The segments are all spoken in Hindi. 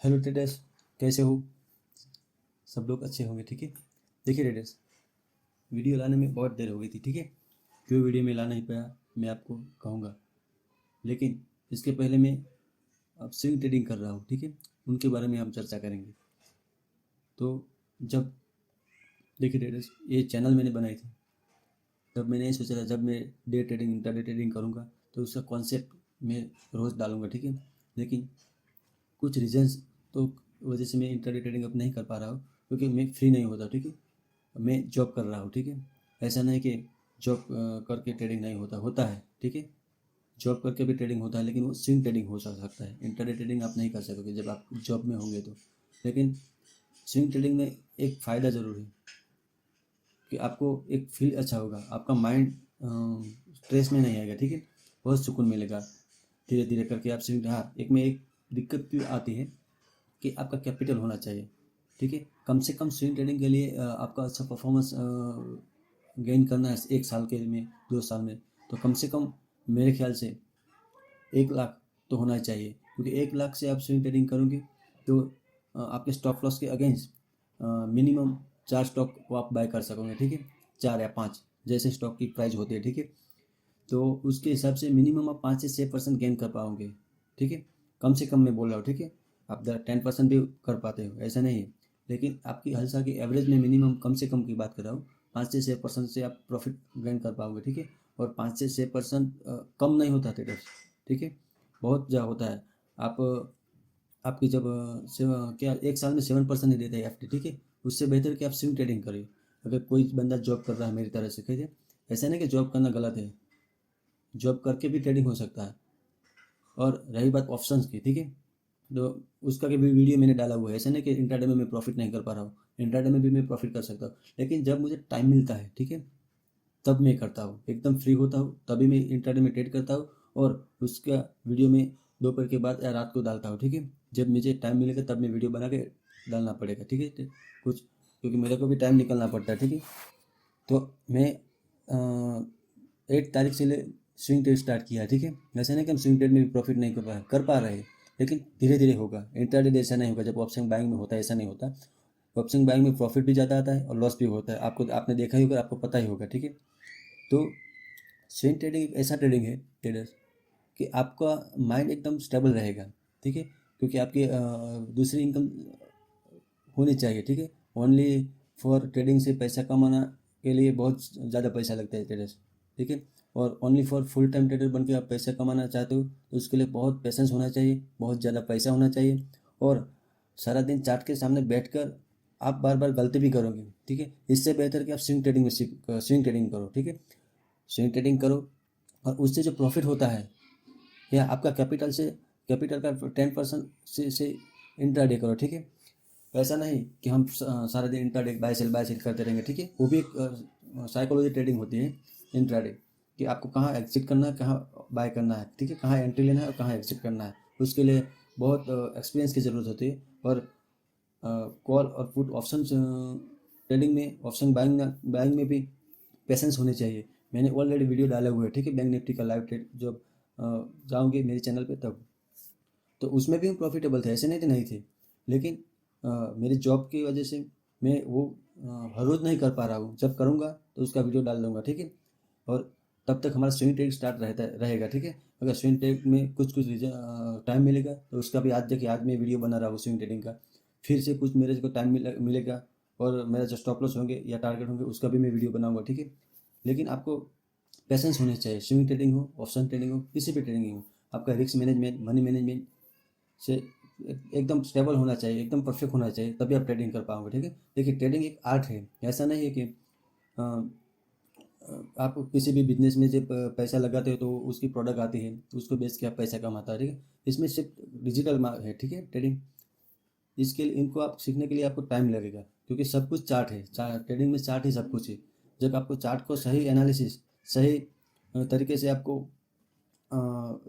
हेलो ट्रेडर्स, कैसे हो? सब लोग अच्छे होंगे, ठीक है। देखिए ट्रेडर्स, वीडियो लाने में बहुत देर हो गई थी, ठीक है। क्यों वीडियो में ला नहीं पाया मैं आपको कहूँगा, लेकिन इसके पहले मैं अब स्विंग ट्रेडिंग कर रहा हूँ, ठीक है। उनके बारे में हम चर्चा करेंगे। तो जब देखिए ट्रेडर्स, ये चैनल मैंने बनाई थी तब मैंने ये सोचा था जब मैं डे ट्रेडिंग इंट्राडे ट्रेडिंग करूँगा तो उसका कॉन्सेप्ट मैं रोज़ डालूँगा, ठीक है। लेकिन कुछ रीजंस तो वजह से मैं इंट्राडे ट्रेडिंग अब नहीं कर पा रहा हूँ, क्योंकि मैं फ्री नहीं होता, ठीक है। मैं जॉब कर रहा हूँ, ठीक है। ऐसा नहीं कि जॉब करके ट्रेडिंग नहीं होता, होता है, ठीक है। जॉब करके भी ट्रेडिंग होता है, लेकिन वो स्विंग ट्रेडिंग हो सकता है। इंट्राडे ट्रेडिंग आप नहीं कर सकोगे जब आप जॉब में होंगे तो। लेकिन स्विंग ट्रेडिंग में एक फ़ायदा ज़रूर है कि आपको एक फील अच्छा होगा, आपका माइंड स्ट्रेस में नहीं आएगा, ठीक है। बहुत सुकून मिलेगा धीरे धीरे करके आप स्विंग। हाँ, एक दिक्कत क्यों आती है कि आपका कैपिटल होना चाहिए, ठीक है। कम से कम स्विंग ट्रेडिंग के लिए आपका अच्छा परफॉर्मेंस गेन करना है 1 साल के में, 2 साल में, तो कम से कम मेरे ख्याल से 1 लाख तो होना चाहिए। क्योंकि 1 लाख से आप स्विंग ट्रेडिंग करोगे तो आपके स्टॉप लॉस के अगेंस्ट मिनिमम 4 स्टॉक को आप बाय कर सकोगे, ठीक है। 4 या 5 जैसे स्टॉक की प्राइस होती है, ठीक है। तो उसके हिसाब से मिनिमम आप 5 से 6% गेन कर पाओगे, ठीक है। कम से कम मैं बोल रहा हूँ, ठीक है। आप 10% भी कर पाते हो, ऐसा नहीं है। लेकिन आपकी हर साल की एवरेज में मिनिमम कम से कम की बात कर रहा हूँ, 5 से 6% से आप प्रॉफिट गेन कर पाओगे, ठीक है। और 5 से 6% कम नहीं होता ट्रेडर्स, ठीक है। बहुत ज़्यादा होता है। आप आपकी जब क्या 1 साल में 7% ही देता है एफ डी, ठीक है। उससे बेहतर कि आप स्विंग ट्रेडिंग करिए। अगर कोई बंदा जॉब कर रहा है मेरी तरह से, ठीक है। ऐसा नहीं कि जॉब करना गलत है, जॉब करके भी ट्रेडिंग हो सकता है। और रही बात ऑप्शंस की, ठीक है। तो उसका भी वीडियो मैंने डाला हुआ है। ऐसा नहीं कि इंट्राडे में मैं प्रॉफिट नहीं कर पा रहा हूँ, इंट्राडे में भी मैं प्रॉफिट कर सकता हूँ। लेकिन जब मुझे टाइम मिलता है, ठीक है, तब मैं करता हूँ। एकदम फ्री होता हूँ तभी मैं इंट्राडे में ट्रेड करता हूँ। और उसका वीडियो में दोपहर के बाद या रात को डालता हूँ, ठीक है। जब मुझे टाइम मिलेगा तब मैं वीडियो बना के डालना पड़ेगा, ठीक है। कुछ क्योंकि मेरे को भी टाइम निकलना पड़ता है, ठीक है। तो मैं 8 तारीख से स्विंग ट्रेड स्टार्ट किया है, ठीक है। वैसे नहीं कि हम स्विंग ट्रेड में भी प्रॉफिट नहीं कर पा रहे हैं, लेकिन धीरे धीरे होगा। इंट्राडे ऐसा नहीं होगा जब ऑप्शन बाइंग में होता है, ऐसा नहीं होता। ऑप्शन बाइंग में प्रॉफिट भी ज़्यादा आता है और लॉस भी होता है, आपको आपने देखा ही होगा, आपको पता ही होगा, ठीक है। तो स्विंग ट्रेडिंग एक ऐसा ट्रेडिंग है ट्रेडर्स कि आपका माइंड एकदम स्टेबल रहेगा, ठीक है। क्योंकि आपकी दूसरी इनकम होनी चाहिए, ठीक है। ओनली फॉर ट्रेडिंग से पैसा कमाना के लिए बहुत ज़्यादा पैसा लगता है ट्रेडर्स, ठीक है। और only for full time trader बन के आप पैसा कमाना चाहते हो तो उसके लिए बहुत पेशेंस होना चाहिए, बहुत ज़्यादा पैसा होना चाहिए। और सारा दिन चार्ट के सामने बैठकर आप बार बार गलती भी करोगे, ठीक है। इससे बेहतर कि आप स्विंग ट्रेडिंग में स्विंग ट्रेडिंग करो, ठीक है। स्विंग ट्रेडिंग करो और उससे जो प्रॉफिट होता है या आपका कैपिटल का 10% से इंट्राडे करो, ठीक है। ऐसा नहीं कि हम सारा दिन इंट्राडे बाय सेल करते रहेंगे, ठीक है। वो भी एक साइकोलॉजी ट्रेडिंग होती है इंट्राडे, कि आपको कहाँ एग्जिट करना है, कहाँ बाय करना है, ठीक है। कहाँ एंट्री लेना है और कहाँ एग्जिट करना है, उसके लिए बहुत एक्सपीरियंस की ज़रूरत होती है। और कॉल और पुट ऑप्शन ट्रेडिंग में, ऑप्शन बाइंग में भी पेशेंस होनी चाहिए। मैंने ऑलरेडी वीडियो डाला हुआ है, ठीक है। बैंक निफ्टी का लाइव ट्रेड जब जाओगे मेरे चैनल पे तब, तो उसमें भी हम प्रॉफिटेबल थे, ऐसे नहीं थे, नहीं थे। लेकिन मेरी जॉब की वजह से मैं वो हर रोज़ नहीं कर पा रहा हूँ। जब करूँगा तो उसका वीडियो डाल दूँगा, ठीक है। और तब तक हमारा स्विंग ट्रेड स्टार्ट रहेगा, ठीक है। अगर स्विंग ट्रेड में कुछ कुछ टाइम मिलेगा तो उसका भी, आज देखिए आज मैं वीडियो बना रहा हूँ स्विंग ट्रेडिंग का। फिर से कुछ मेरे को टाइम मिलेगा और मेरा जो स्टॉप लॉस होंगे या टारगेट होंगे उसका भी मैं वीडियो बनाऊँगा, ठीक है। लेकिन आपको पेशेंस होने चाहिए। स्विंग ट्रेडिंग हो, ऑप्शन ट्रेडिंग हो, किसी भी ट्रेडिंग हो, आपका रिस्क मैनेजमेंट, मनी मैनेजमेंट से एकदम स्टेबल होना चाहिए, एकदम परफेक्ट होना चाहिए, तभी आप ट्रेडिंग कर पाओगे, ठीक है। देखिए ट्रेडिंग एक आर्ट है। ऐसा नहीं है कि अ, आप किसी भी बिजनेस में जब पैसा लगाते हो तो उसकी प्रोडक्ट आती है, उसको बेच के आप पैसा कमाता है, ठीक है। इसमें सिर्फ डिजिटल है, ठीक है, ट्रेडिंग। इसके लिए इनको आप सीखने के लिए आपको टाइम लगेगा, क्योंकि सब कुछ चार्ट है। ट्रेडिंग में चार्ट ही सब कुछ है। जब आपको चार्ट को सही एनालिसिस, सही तरीके से आपको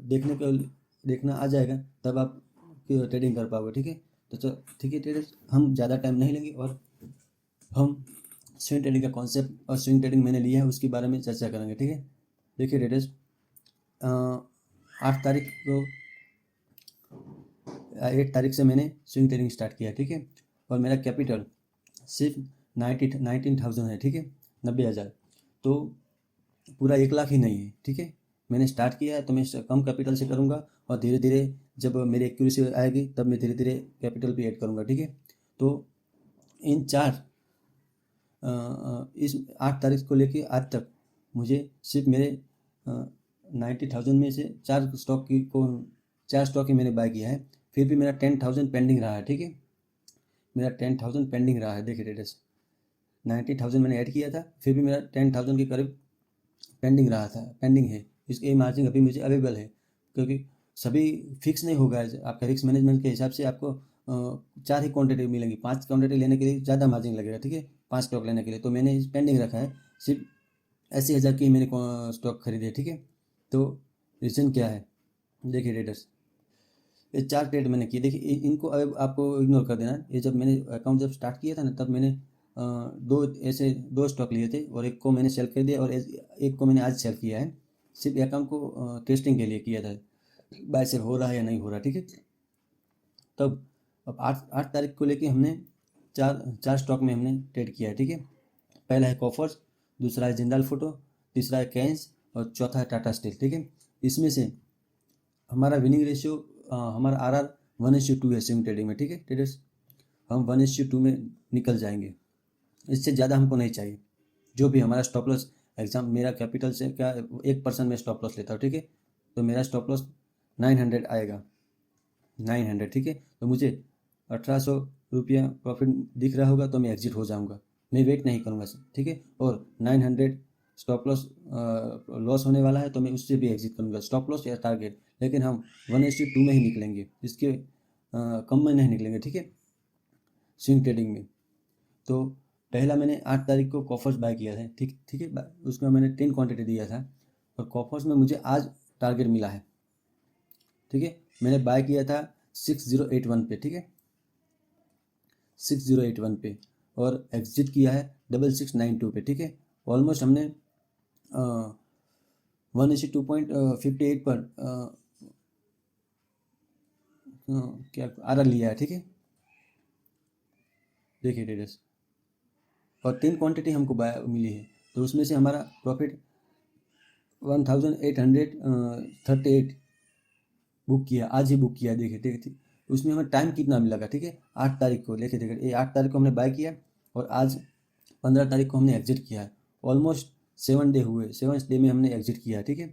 देखने को देखना आ जाएगा, तब आप ट्रेडिंग कर पाओगे, ठीक है। तो चलो ठीक है ट्रेडर्स, हम ज़्यादा टाइम नहीं लेंगे और हम स्विंग ट्रेडिंग का कॉन्सेप्ट और स्विंग ट्रेडिंग मैंने लिया है उसके बारे में चर्चा करेंगे, ठीक है। देखिए ट्रेडर्स, 8 तारीख को 8 तारीख से मैंने स्विंग ट्रेडिंग स्टार्ट किया, ठीक है। और मेरा कैपिटल सिर्फ 19,000 है, ठीक है, 90,000। तो पूरा 1 लाख ही नहीं है, ठीक है। मैंने स्टार्ट किया है तो मैं कम कैपिटल से करूँगा, और धीरे धीरे जब मेरी एक्यूरेसी आएगी तब मैं धीरे धीरे कैपिटल भी ऐड करूँगा, ठीक है। तो इन इस 8 तारीख को लेके आज तक मुझे सिर्फ मेरे 90,000 में से 4 स्टॉक ही मैंने बाय किया है। फिर भी मेरा 10,000 पेंडिंग रहा है, ठीक है। मेरा 10,000 पेंडिंग रहा है, देखिए ट्रेडर्स, 90,000 मैंने ऐड किया था, फिर भी मेरा 10,000 के करीब पेंडिंग है। इसके मार्जिन अभी मुझे अवेलेबल है, क्योंकि सभी फिक्स नहीं होगा। आपका रिस्क मैनेजमेंट के हिसाब से आपको 4 ही क्वांटिटी मिलेंगी। 5 क्वांटिटी लेने के लिए ज़्यादा मार्जिन लगेगा, ठीक है, 5 स्टॉक लेने के लिए। तो मैंने पेंडिंग रखा है, सिर्फ 80,000 की मैंने स्टॉक खरीदे, ठीक है। तो रीज़न क्या है, देखिए ट्रेडर्स, ये 4 ट्रेड मैंने किए। देखिए इनको अब आपको इग्नोर कर देना। ये जब मैंने अकाउंट स्टार्ट किया था ना, तब मैंने 2 स्टॉक लिए थे, और एक को मैंने सेल कर दिया, और एक को मैंने आज सेल किया है। सिर्फ अकाउंट को टेस्टिंग के लिए किया था, बाय सेल हो रहा है या नहीं हो रहा, ठीक है। तब अब 8 तारीख को लेके हमने चार स्टॉक में हमने ट्रेड किया है, ठीक है। पहला है कॉफर्स, दूसरा है जिंदाल फोटो, तीसरा है कैंस, और चौथा है टाटा स्टील, ठीक है। इसमें से हमारा विनिंग रेशियो, हमारा RR 1:2 है स्विंग ट्रेडिंग में, ठीक है ट्रेडर्स। हम 1:2 में निकल जाएंगे, इससे ज़्यादा हमको नहीं चाहिए। जो भी हमारा स्टॉप लॉस, एग्जाम मेरा कैपिटल से क्या 1% में स्टॉप लॉस लेता हूँ, ठीक है। तो मेरा स्टॉप लॉस 900 आएगा, 900, ठीक है। तो मुझे 1,800 रुपया प्रॉफिट दिख रहा होगा तो मैं एग्जिट हो जाऊँगा, मैं वेट नहीं करूँगा, ठीक है। और 900 स्टॉप लॉस होने वाला है तो मैं उससे भी एग्जिट करूँगा, स्टॉप लॉस या टारगेट। लेकिन हम 1:2 में ही निकलेंगे, इसके कम में नहीं निकलेंगे, ठीक है, स्विंग ट्रेडिंग में। तो पहला मैंने 8 तारीख को कॉफर्स बाय किया था, ठीक है। उसमें मैंने 10 क्वांटिटी दिया था, और कॉफर्स में मुझे आज टारगेट मिला है, ठीक है। मैंने बाय किया था 6081 पे, ठीक है, 6081 पे, और एग्जिट किया है 6692 पे, ठीक है। ऑलमोस्ट हमने 1:2.58 पर क्या RR लिया है, ठीक है। देखिए ट्रेडर्स, और 3 क्वांटिटी हमको बाय मिली है, तो उसमें से हमारा प्रॉफिट 1838 बुक किया, आज ही बुक किया, देखिए, ठीक है। उसमें हमें टाइम कितना मिलेगा, ठीक है, 8 तारीख को, देखिए देखिए, ये 8 तारीख को हमने बाय किया, और आज 15 तारीख को हमने एग्जिट किया है। ऑलमोस्ट 7 डे हुए, 7 डे में हमने एग्जिट किया, ठीक है।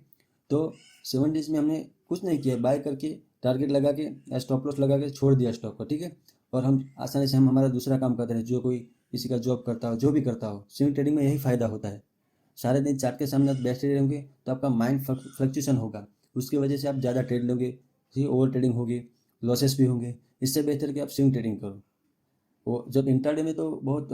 तो 7 डेज में हमने कुछ नहीं किया, बाय करके टारगेट लगा के या स्टॉप लॉस लगा के छोड़ दिया स्टॉक को, ठीक है। और हम आसानी से हम हमारा दूसरा काम करते रहे, जो कोई किसी का जॉब करता हो, जो भी करता हो, स्विंग ट्रेडिंग में यही फ़ायदा होता है। सारे दिन चार्ट के सामने आप बैठे रहेंगे तो आपका माइंड फ्लक्चुएशन होगा, उसकी वजह से आप ज़्यादा ट्रेड लोगे, ठीक है, ओवर ट्रेडिंग होगी, लॉसेस भी होंगे। इससे बेहतर कि आप स्विंग ट्रेडिंग करो। वो जब इंट्राडे में तो बहुत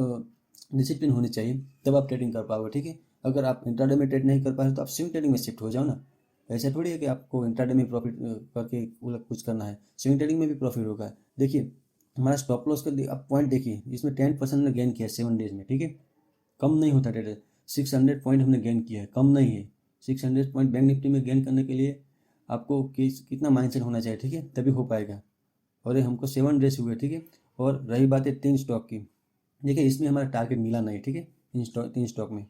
डिसिप्लिन होनी चाहिए, तब आप ट्रेडिंग कर पाओगे, ठीक है। अगर आप इंट्राडे में ट्रेड नहीं कर पा रहे तो आप स्विंग ट्रेडिंग में शिफ्ट हो जाओ ना। ऐसा थोड़ी है कि आपको इंट्राडे में प्रॉफिट करके कुछ करना है, स्विंग ट्रेडिंग में भी प्रॉफिट होगा। देखिए हमारा स्टॉप लॉस का आप पॉइंट देखिए, इसमें 10% ने गेन किया 7 डेज में, ठीक है। कम नहीं होता ट्रेडर, 600 पॉइंट हमने गेन किया है, कम नहीं है। 600 पॉइंट बैंक निफ्टी में गेन करने के लिए आपको कितना माइंडसेट होना चाहिए, ठीक है, तभी हो पाएगा। और ये हमको 7 डेज हुए, ठीक है। और रही बात है 3 स्टॉक की, देखिए इसमें हमारा टारगेट मिला नहीं, ठीक है। इन 3 स्टॉक में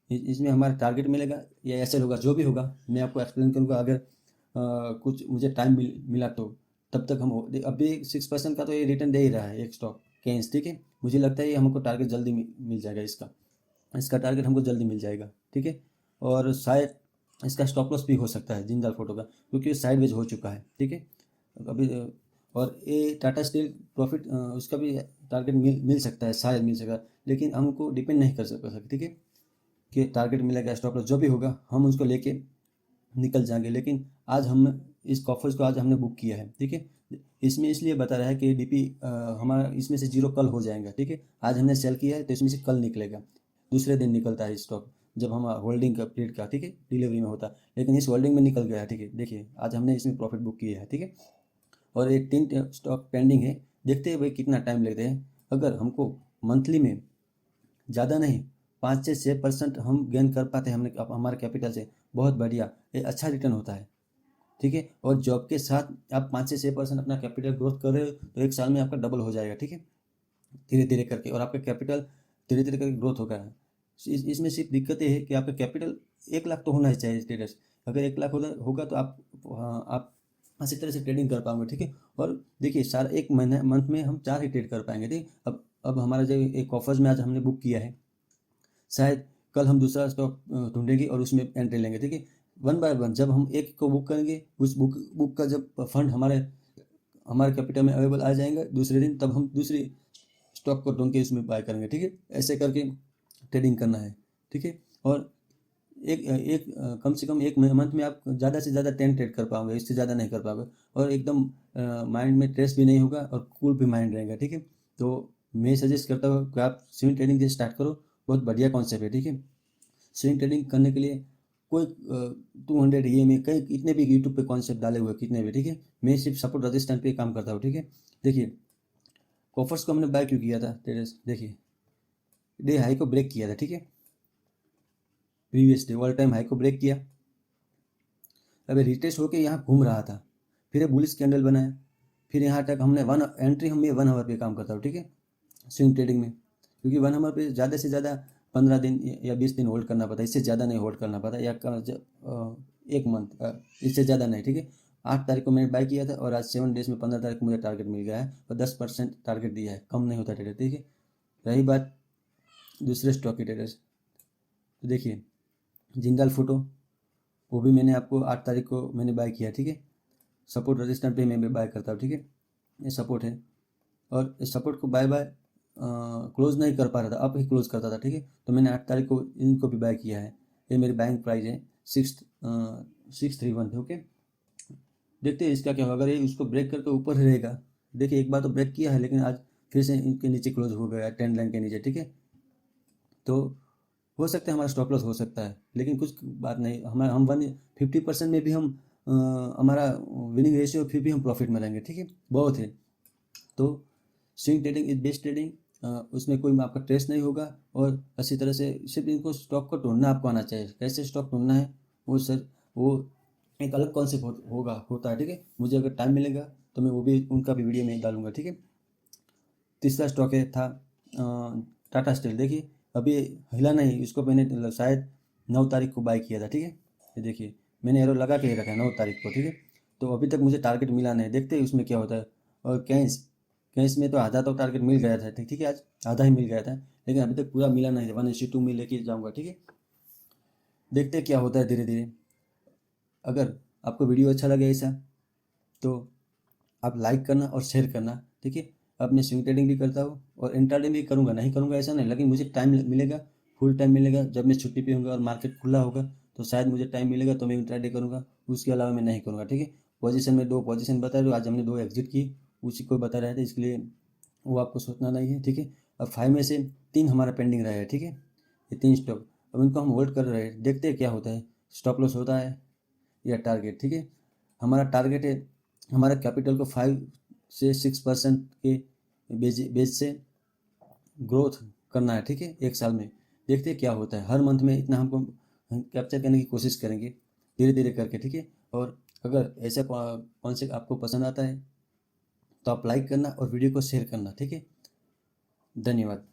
इसमें हमारा टारगेट मिलेगा या ऐसे होगा, जो भी होगा मैं आपको एक्सप्लेन करूँगा। अगर कुछ मुझे टाइम मिला तो तब तक हम अभी 6% का तो ये रिटर्न दे ही रहा है एक स्टॉक कैंस, ठीक है। मुझे लगता है ये हमको टारगेट जल्दी मिल जाएगा, इसका टारगेट हमको जल्दी मिल जाएगा, ठीक है। और शायद इसका स्टॉप लॉस भी हो सकता है जिंदाल फोटो का, क्योंकि साइड वेज हो चुका है, ठीक है अभी। और ये टाटा स्टील प्रॉफिट उसका भी टारगेट मिल सकता है, शायद मिल सका, लेकिन हमको डिपेंड नहीं कर सकते, ठीक है, कि टारगेट मिलेगा स्टॉप लॉस जो भी होगा हम उसको लेके निकल जाएंगे। लेकिन आज हम इस कॉफर्स को आज हमने बुक किया है, ठीक है। इसमें इसलिए बता रहा है कि DP हमारा इसमें से 0 कल हो जाएगा, ठीक है। आज हमने सेल किया है तो इसमें से कल निकलेगा, दूसरे दिन निकलता है स्टॉक जब हम होल्डिंग का पीरियड का, ठीक है, डिलीवरी में होता है। लेकिन इस होल्डिंग में निकल गया है, ठीक है। देखिए आज हमने इसमें प्रॉफिट बुक किया है, ठीक है। और ये 3 स्टॉक पेंडिंग है, देखते हैं भाई कितना टाइम लगते हैं। अगर हमको मंथली में ज़्यादा नहीं 5 से 6% हम गेन कर पाते हैं हमने हमारे कैपिटल से, बहुत बढ़िया, ये अच्छा रिटर्न होता है। ठीक है। और जॉब के साथ आप 5 से 6% अपना कैपिटल ग्रोथ कर रहे हो तो एक साल में आपका डबल हो जाएगा, ठीक है, धीरे धीरे करके। और आपका कैपिटल धीरे धीरे करके ग्रोथ होगा। इसमें सिर्फ दिक्कत ये है कि आपका कैपिटल 1 लाख तो होना ही चाहिए ट्रेडर्स। अगर 1 लाख होगा तो आप अच्छी तरह से ट्रेडिंग कर पाओगे, ठीक है। और देखिए सारा एक महीना मंथ में हम 4 ही ट्रेड कर पाएंगे, ठीक। अब हमारा जो एक ऑफर्स में आज हमने बुक किया है, शायद कल हम दूसरा स्टॉक ढूंढेंगे और उसमें एंट्री लेंगे, ठीक है। 1 बाय 1 जब हम एक को बुक करेंगे, उस बुक का जब फंड हमारे हमारे कैपिटल में अवेलेबल आ जाएंगे दूसरे दिन, तब हम दूसरी स्टॉक को ढूंढ के इसमें बाय करेंगे, ठीक है। ऐसे करके ट्रेडिंग करना है, ठीक है। और एक एक कम से कम एक मंथ में आप ज़्यादा से ज़्यादा 10 ट्रेड कर पाओगे, इससे ज़्यादा नहीं कर पाओगे। और एकदम माइंड में स्ट्रेस भी नहीं होगा और कूल भी माइंड रहेगा, ठीक है। तो मैं सजेस्ट करता हूँ कि आप स्विंग ट्रेडिंग से स्टार्ट करो, बहुत बढ़िया कॉन्सेप्ट है, ठीक है। स्विंग ट्रेडिंग करने के लिए कोई 200 ये में कई इतने भी यूट्यूब पे कॉन्सेप्ट डाले हुए कितने भी, ठीक है। मैं सिर्फ सपोर्ट रजिस्टेंस पे काम करता हूँ, ठीक है। देखिए कॉफर्स को हमने बाय क्यों किया था ट्रेडर्स, देखिए डे हाई को ब्रेक किया था, ठीक है। Previous day all time high को ब्रेक किया, अभी रिटेस्ट होकर यहाँ घूम रहा था, फिर बुलिश कैंडल बनाया, फिर यहाँ तक हमने हम 1 आवर पे काम करता हूँ, ठीक है, स्विंग ट्रेडिंग में। क्योंकि 1 आवर पे ज़्यादा से ज़्यादा 15 दिन या 20 दिन होल्ड करना पड़ता है, इससे ज़्यादा नहीं होल्ड करना पड़ता, या एक मंथ, इससे ज़्यादा नहीं, ठीक है। 8 तारीख को मैंने बाय किया था और आज 7 डेज में 15 तारीख को मुझे टारगेट मिल गया है और 10% टारगेट दिया है, कम नहीं होता ट्रेडर, ठीक है। रही बात दूसरे स्टॉक के ट्रेडर्स, तो देखिए जिंदाल फोटो, वो भी मैंने आपको 8 तारीख को मैंने बाय किया, ठीक है। सपोर्ट रजिस्टेंस पे मैं बाय करता हूँ, ठीक है। ये सपोर्ट है और इस सपोर्ट को बाय क्लोज नहीं कर पा रहा था, अब ही क्लोज करता था, ठीक है। तो मैंने 8 तारीख को इनको भी बाय किया है। ये मेरी बाइंग प्राइस है 631, ओके। देखते हैं इसका क्या होगा, अगर ये उसको ब्रेक करके ऊपर ही रहेगा। देखिए एक बार तो ब्रेक किया है लेकिन आज फिर से इनके नीचे क्लोज हो गया 10 लाइन के नीचे, ठीक है। तो हो सकता है हमारा स्टॉप लॉस हो सकता है, लेकिन कुछ बात नहीं, हमारा हम 50% में भी हम हमारा विनिंग रेशियो फिर भी हम प्रॉफिट में रहेंगे, ठीक है, बहुत है। तो swing trading is best trading, उसमें कोई आपका ट्रेस नहीं होगा। और अच्छी तरह से सिर्फ इनको स्टॉक को ढूंढना आपको आना चाहिए, कैसे स्टॉक ढूंढना है वो एक अलग कॉन्सेप्ट होता है, ठीक है। मुझे अगर टाइम मिलेगा तो मैं वो भी उनका भी वीडियो में डालूंगा, ठीक है। तीसरा स्टॉक था टाटा स्टील। देखिए अभी हिला नहीं, इसको मैंने शायद 9 तारीख को बाय किया था, ठीक है। ये देखिए मैंने एरो लगा के ही रखा है 9 तारीख को, ठीक है। तो अभी तक मुझे टारगेट मिला नहीं, देखते हैं उसमें क्या होता है। और कैश में तो आधा तो टारगेट मिल गया था, ठीक है, आज आधा ही मिल गया था, लेकिन अभी तक पूरा मिला नहीं है। 1:2 में लेके जाऊँगा, ठीक है। देखते हैं क्या होता है धीरे धीरे। अगर आपको वीडियो अच्छा लगे ऐसा तो आप लाइक करना और शेयर करना, ठीक है। अब मैं स्विंग ट्रेडिंग भी करता हूँ और इंट्राडे भी करूँगा, नहीं करूँगा ऐसा नहीं, लेकिन मुझे टाइम मिलेगा, फुल टाइम मिलेगा। जब मैं छुट्टी पे होऊंगा और मार्केट खुला होगा तो शायद मुझे टाइम मिलेगा तो मैं इंट्राडे करूँगा, उसके अलावा मैं नहीं करूँगा, ठीक है। पोजीशन में 2 पोजीशन बता रहे हो, आज हमने 2 एग्जिट की, उसी को बता रहे थे, इसके लिए वो आपको सोचना नहीं है, ठीक है। अब 5 में से 3 हमारा पेंडिंग रहा है, ठीक है, ये 3 स्टॉक। अब इनको हम होल्ड कर रहे हैं, देखते हैं क्या होता है, स्टॉप लॉस होता है या टारगेट, ठीक है। हमारा टारगेट है हमारा कैपिटल को 5 से 6% के बेस से ग्रोथ करना है, ठीक है, एक साल में। देखते हैं क्या होता है, हर मंथ में इतना हम कैप्चर करने की कोशिश करेंगे धीरे धीरे करके, ठीक है। और अगर ऐसा कॉन्सेप्ट आपको पसंद आता है तो आप लाइक करना और वीडियो को शेयर करना, ठीक है। धन्यवाद।